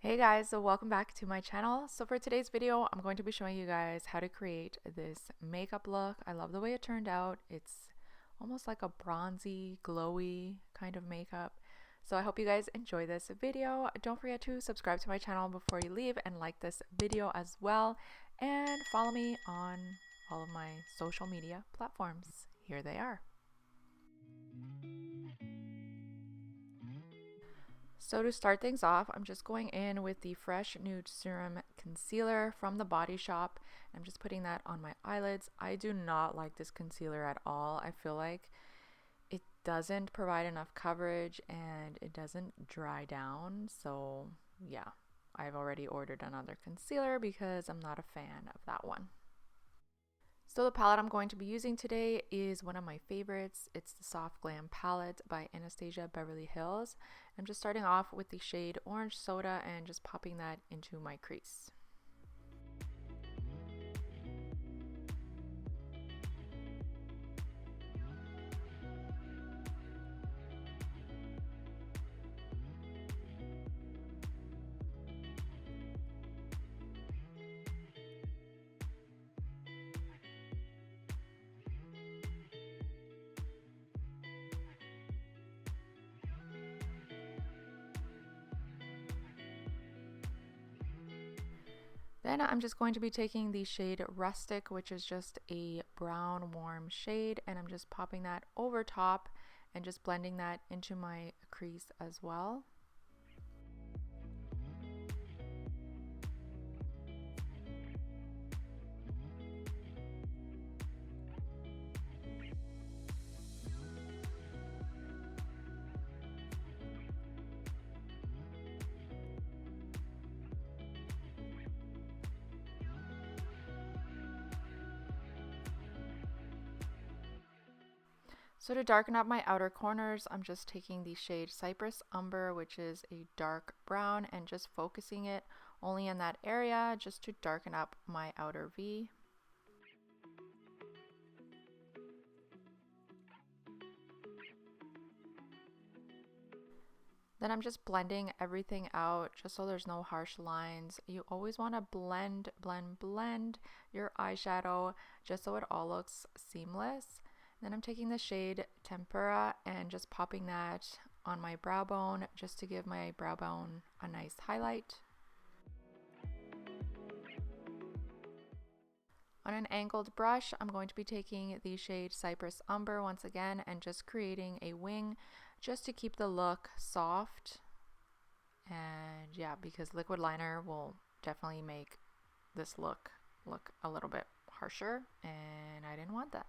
Hey guys, so welcome back to my channel. So for today's video, I'm going to be showing you guys how to create this makeup look. I love the way it turned out. It's almost like a bronzy, glowy kind of makeup. So I hope you guys enjoy this video. Don't forget to subscribe to my channel before you leave and like this video as well. And follow me on all of my social media platforms. Here they are. So to start things off, I'm just going in with the Fresh Nude Serum Concealer from the Body Shop. I'm just putting that on my eyelids. I do not like this concealer at all. I feel like it doesn't provide enough coverage and it doesn't dry down. So yeah, I've already ordered another concealer because I'm not a fan of that one. So the palette I'm going to be using today is one of my favorites. It's the Soft Glam palette by Anastasia Beverly Hills. I'm just starting off with the shade Orange Soda and just popping that into my crease. Then I'm just going to be taking the shade Rustic, which is just a brown warm shade, and I'm just popping that over top and just blending that into my crease as well. So to darken up my outer corners, I'm just taking the shade Cypress Umber, which is a dark brown, and just focusing it only in that area just to darken up my outer V. Then I'm just blending everything out just so there's no harsh lines. You always want to blend your eyeshadow just so it all looks seamless. Then I'm taking the shade Tempera and just popping that on my brow bone just to give my brow bone a nice highlight. On an angled brush, I'm going to be taking the shade Cypress Umber once again and just creating a wing just to keep the look soft. And yeah, because liquid liner will definitely make this look a little bit harsher, and I didn't want that.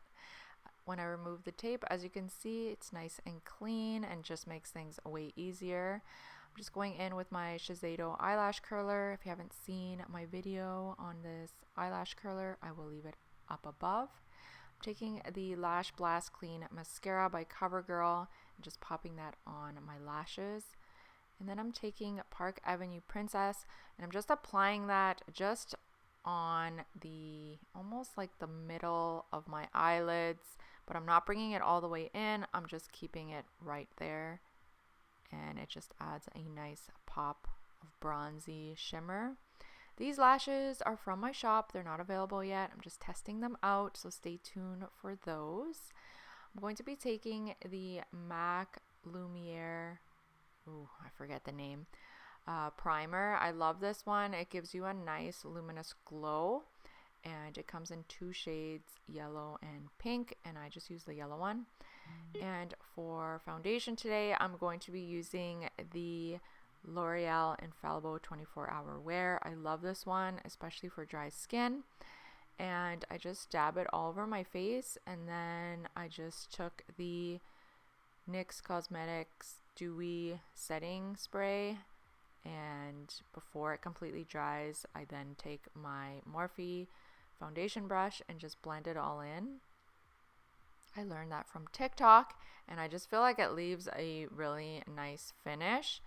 When I remove the tape, as you can see, it's nice and clean and just makes things way easier. I'm just going in with my Shiseido eyelash curler. If you haven't seen my video on this eyelash curler, I will leave it up above. I'm taking the Lash Blast Clean Mascara by CoverGirl and just popping that on my lashes. And then I'm taking Park Avenue Princess and I'm just applying that just on the almost like the middle of my eyelids, but I'm not bringing it all the way in. I'm just keeping it right there, and it just adds a nice pop of bronzy shimmer. These lashes are from my shop. They're not available yet. I'm just testing them out, so stay tuned for those. I'm going to be taking the MAC Lumiere, I forget the name, primer. I love this one. It gives you a nice luminous glow, and it comes in two shades, yellow and pink, and I just use the yellow one. And for foundation today, I'm going to be using the L'Oreal Infallible 24-Hour Wear. I love this one, especially for dry skin. And I just dab it all over my face, and then I just took the NYX Cosmetics Dewy Setting Spray, and before it completely dries, I then take my Morphe foundation brush and just blend it all in. I learned that from TikTok, and I just feel like it leaves a really nice finish,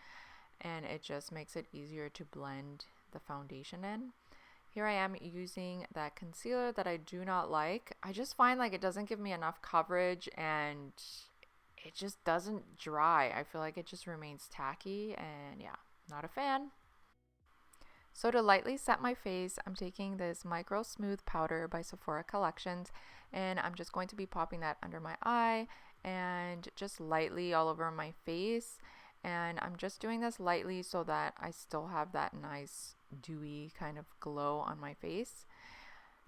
and it just makes it easier to blend the foundation in. Here I am using that concealer that I do not like. I just find like it doesn't give me enough coverage, and it just doesn't dry. I feel like it just remains tacky, and yeah, not a fan. So to lightly set my face, I'm taking this MicroSmooth powder by Sephora Collections, and I'm just going to be popping that under my eye and just lightly all over my face. And I'm just doing this lightly so that I still have that nice dewy kind of glow on my face.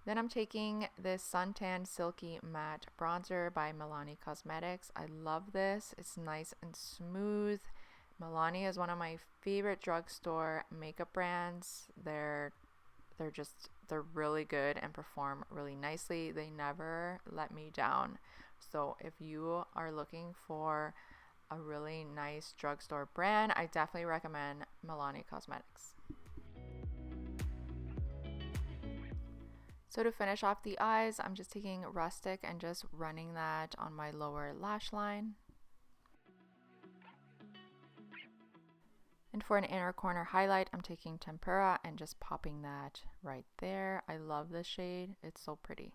Then I'm taking this Suntan Silky Matte Bronzer by Milani Cosmetics. I love this. It's nice and smooth. Milani is one of my favorite drugstore makeup brands. They're really good and perform really nicely. They never let me down. So if you are looking for a really nice drugstore brand, I definitely recommend Milani Cosmetics. So to finish off the eyes, I'm just taking Rustic and just running that on my lower lash line. And for an inner corner highlight, I'm taking Tempera and just popping that right there. I love this shade. It's so pretty.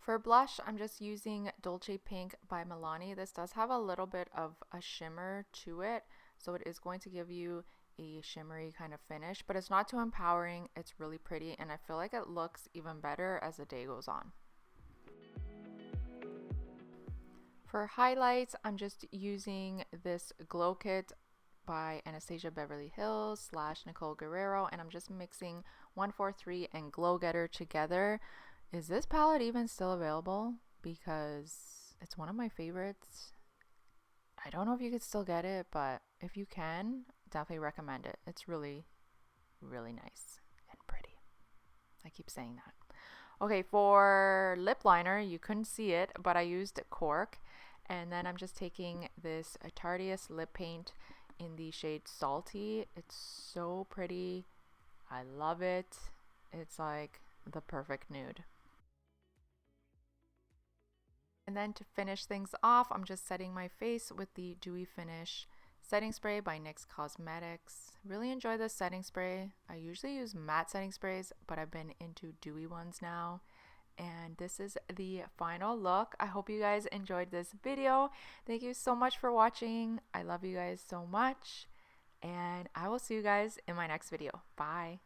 For blush, I'm just using Dolce Pink by Milani. This does have a little bit of a shimmer to it, so it is going to give you a shimmery kind of finish, but it's not too empowering. It's really pretty, and I feel like it looks even better as the day goes on. For highlights, I'm just using this Glow Kit by Anastasia Beverly Hills / Nicole Guerrero, and I'm just mixing 143 and Glow Getter together. Is this palette even still available? Because it's one of my favorites. I don't know if you could still get it, but if you can, definitely recommend it. It's really, really nice and pretty. I keep saying that. Okay, for lip liner, you couldn't see it, but I used Cork. And then I'm just taking this Tarte lip paint in the shade Salty. It's so pretty. I love it. It's like the perfect nude. And then to finish things off, I'm just setting my face with the Dewy Finish setting spray by NYX Cosmetics. Really enjoy this setting spray. I usually use matte setting sprays, but I've been into dewy ones now. And this is the final look. I hope you guys enjoyed this video. Thank you so much for watching. I love you guys so much, and I will see you guys in my next video. Bye.